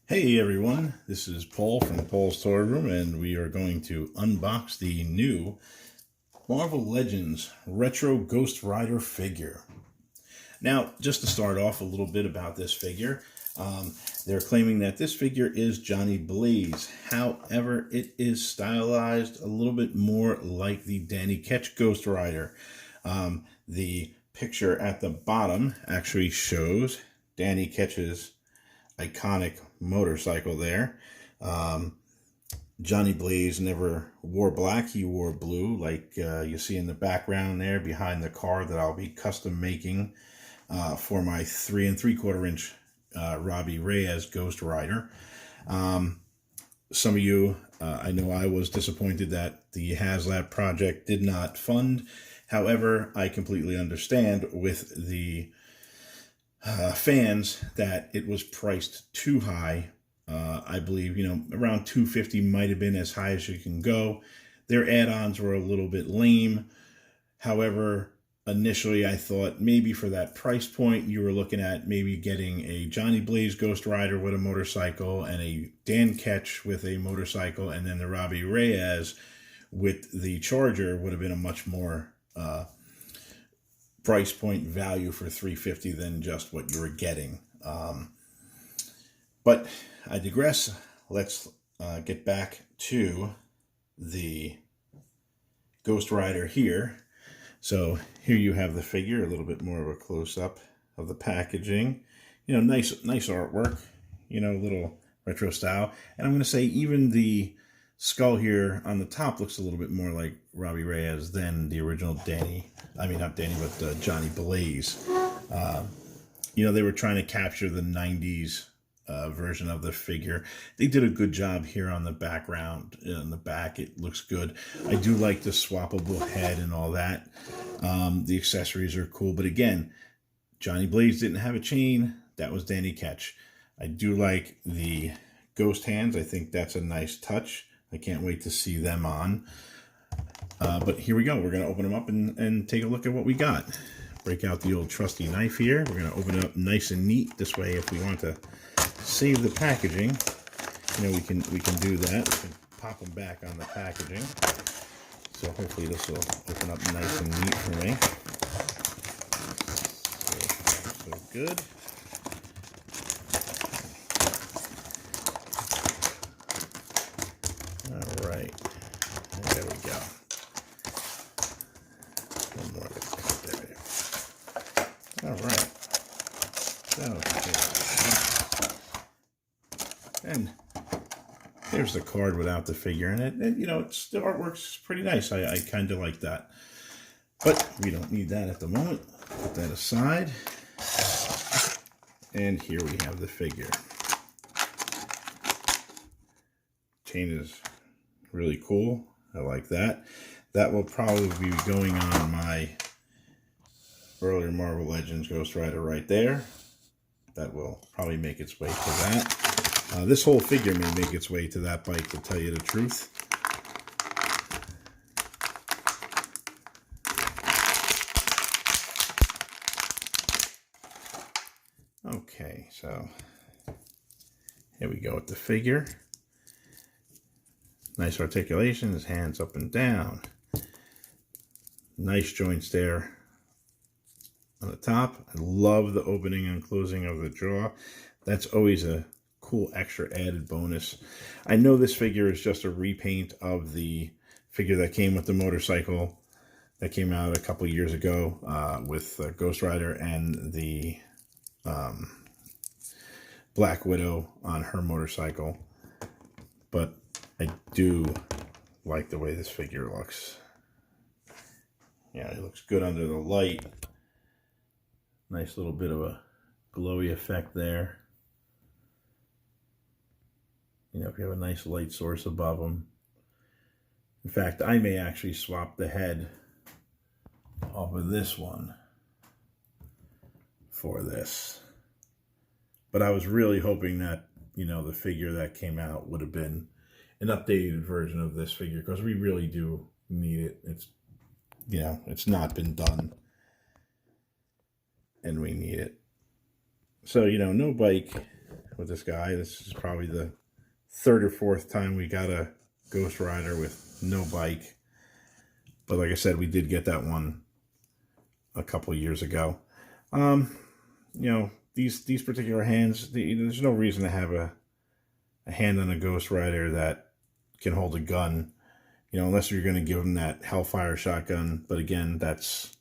Hey everyone, this is Paul from Paul's Toy Room, and we are going to unbox the new Marvel Legends Retro Ghost Rider figure. Now, just to start off a little bit about this figure, they're claiming that this figure is Johnny Blaze. However, it is stylized a little bit more like the Danny Ketch Ghost Rider. The picture at the bottom actually shows Danny Ketch's iconic motorcycle there. Johnny Blaze never wore black, he wore blue, like you see in the background there behind the car that I'll be custom making for my 3 3/4 inch Robbie Reyes Ghost Rider. Some of you, I know I was disappointed that the HasLab project did not fund. However, I completely understand with the fans that it was priced too high. I believe, around $250 might have been as high as you can go. Their add-ons were a little bit lame. However, initially I thought maybe for that price point, you were looking at maybe getting a Johnny Blaze Ghost Rider with a motorcycle and a Dan Ketch with a motorcycle, and then the Robbie Reyes with the Charger would have been a much more price point value for $350 than just what you were getting. But I digress. Let's get back to the Ghost Rider here. So here you have the figure, a little bit more of a close-up of the packaging. Nice artwork, little retro style. And I'm going to say even the skull here on the top looks a little bit more like Robbie Reyes than the original Johnny Blaze. They were trying to capture the 90s version of the figure. They did a good job here on the background. In the back, it looks good. I do like the swappable head and all that. The accessories are cool, but again, Johnny Blaze didn't have a chain. That was Danny Ketch. I do like the ghost hands. I think that's a nice touch. I can't wait to see them on. But here we go. We're going to open them up and take a look at what we got. Break out the old trusty knife here. We're going to open it up nice and neat. This way, if we want to save the packaging, we can do that. We can pop them back on the packaging. So hopefully this will open up nice and neat for me. So good. All right. There we go. One more to cut there. All right. And there's the card without the figure in it. And, the artwork's pretty nice. I kind of like that. But we don't need that at the moment. Put that aside. And here we have the figure. Chain is really cool. I like that. That will probably be going on my earlier Marvel Legends Ghost Rider right there. That will probably make its way to that. This whole figure may make its way to that bike, to tell you the truth. Okay, so here we go with the figure. Nice articulation, his hands up and down. Nice joints there on the top. I love the opening and closing of the jaw. That's always a cool extra added bonus. I know this figure is just a repaint of the figure that came with the motorcycle that came out a couple years ago with Ghost Rider and the Black Widow on her motorcycle. But I do like the way this figure looks. Yeah, it looks good under the light. Nice little bit of a glowy effect there. If you have a nice light source above them. In fact, I may actually swap the head off of this one for this. But I was really hoping that, the figure that came out would have been an updated version of this figure, because we really do need it. It's not been done, and we need it. So, no bike with this guy. This is probably the third or fourth time we got a Ghost Rider with no bike. But like I said, we did get that one a couple years ago. You know, these particular hands, there's no reason to have a hand on a Ghost Rider that can hold a gun, you know, unless you're going to give them that Hellfire shotgun. But again, that's,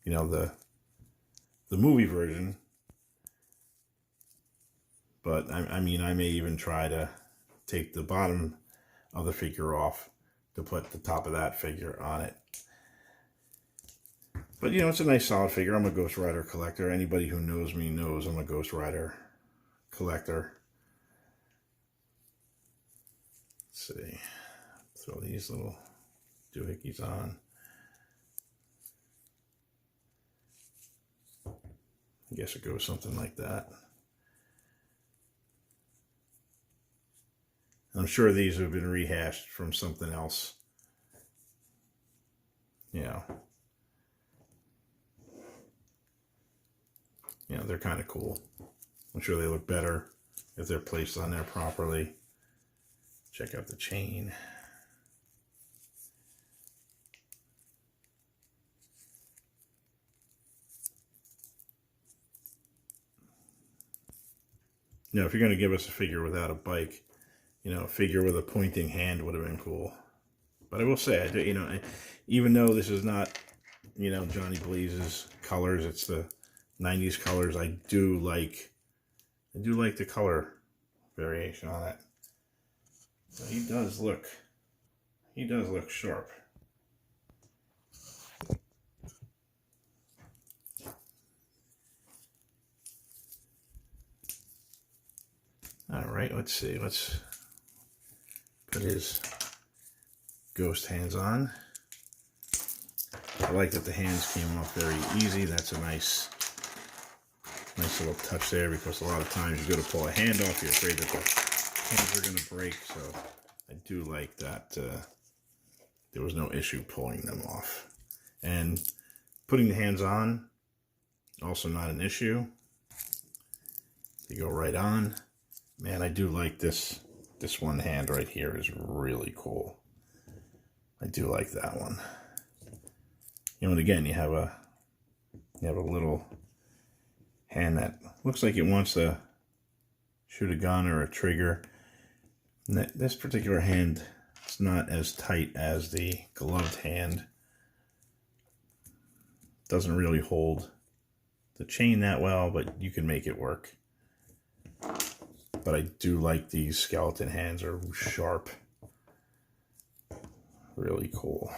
you know, the movie version. But I mean, I may even try to take the bottom of the figure off to put the top of that figure on it. But, you know, it's a nice solid figure. I'm a Ghost Rider collector. Anybody who knows me knows I'm a Ghost Rider collector. Let's see. Throw these little doohickeys on. I guess it goes something like that. I'm sure these have been rehashed from something else. You know, they're kind of cool. I'm sure they look better if they're placed on there properly. Check out the chain. You know, if you're going to give us a figure without a bike, you know, a figure with a pointing hand would have been cool. But I will say, you know, even though this is not, you know, Johnny Blaze's colors, it's the 90s colors, I do like the color variation on it. So he does look sharp. All right, let's see. Let's put his ghost hands on. I like that the hands came off very easy. That's a nice little touch there, because a lot of times you go to pull a hand off, you're afraid that the hands are going to break. So I do like that there was no issue pulling them off. And putting the hands on, also not an issue. They go right on. Man, I do like this. This one hand right here is really cool. I do like that one. You know, and again, you have a little hand that looks like it wants to shoot a gun or a trigger. And this particular hand is not as tight as the gloved hand. Doesn't really hold the chain that well, but you can make it work. But I do like these skeleton hands, are sharp. Really cool.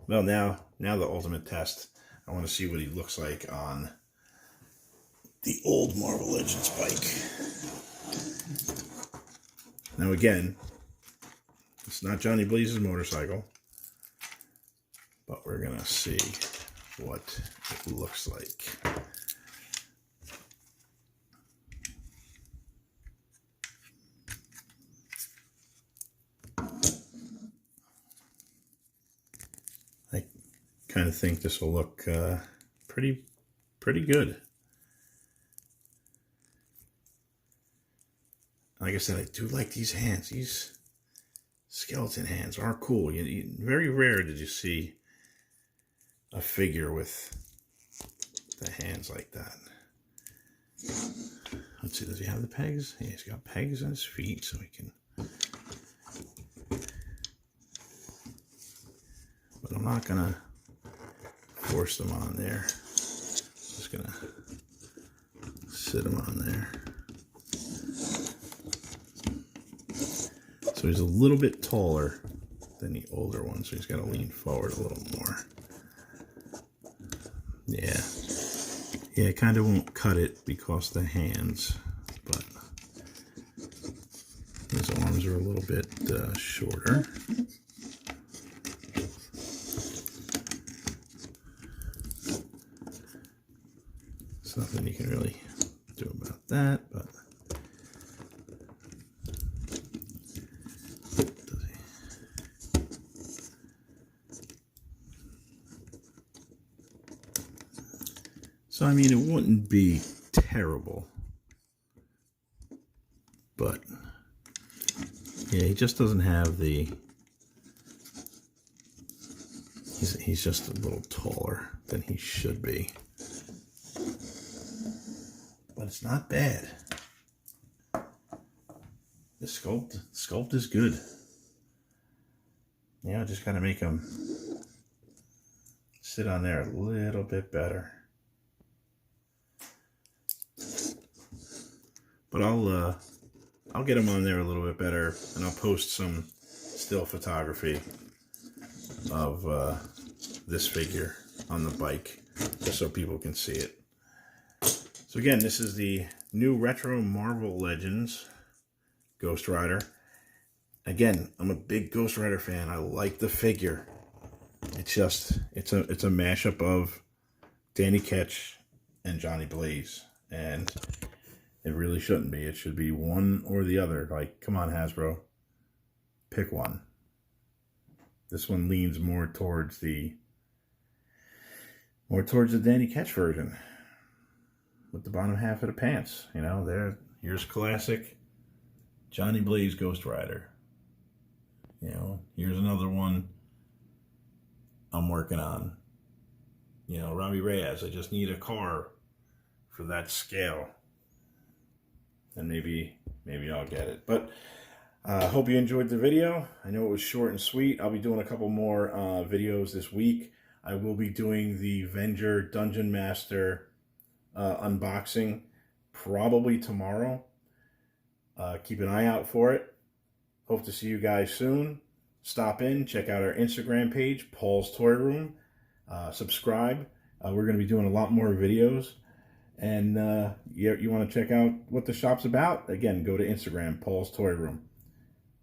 Well, now the ultimate test. I want to see what he looks like on the old Marvel Legends bike. Now again, it's not Johnny Blaze's motorcycle, but we're going to see what it looks like. I kind of think this will look pretty good. Like I said, I do like these hands. These skeleton hands are cool. Very rare did you see a figure with the hands like that. Let's see, does he have the pegs? Yeah, he's got pegs on his feet, so he can... But I'm not gonna force them on there. Just gonna sit them on there. So he's a little bit taller than the older one, so he's got to lean forward a little more. Yeah, I kind of won't cut it because the hands, but his arms are a little bit shorter. There's nothing you can really do about that, but so, I mean, it wouldn't be terrible. But yeah, he just doesn't have the... He's just a little taller than he should be. But it's not bad. The sculpt is good. Yeah, I just gotta make him sit on there a little bit better. But I'll get him on there a little bit better, and I'll post some still photography of this figure on the bike, just so people can see it. So again, this is the new Retro Marvel Legends Ghost Rider. Again, I'm a big Ghost Rider fan. I like the figure. It's a mashup of Danny Ketch and Johnny Blaze, and it really shouldn't be. It should be one or the other. Like, come on, Hasbro, pick one. This one leans more towards the Danny Ketch version, with the bottom half of the pants. You know, here's classic Johnny Blaze Ghost Rider. You know, here's another one I'm working on. You know, Robbie Reyes. I just need a car for that scale, and maybe I'll get it. But I hope you enjoyed the video. I know it was short and sweet. I'll be doing a couple more videos this week. I will be doing the Venger Dungeon Master unboxing probably tomorrow. Keep an eye out for it. Hope to see you guys soon. Stop in, check out our Instagram page, Paul's Toy Room. Subscribe. We're going to be doing a lot more videos. And you want to check out what the shop's about? Again, go to Instagram, Paul's Toy Room.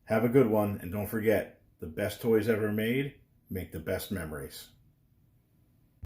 Have a good one, and don't forget, the best toys ever made make the best memories.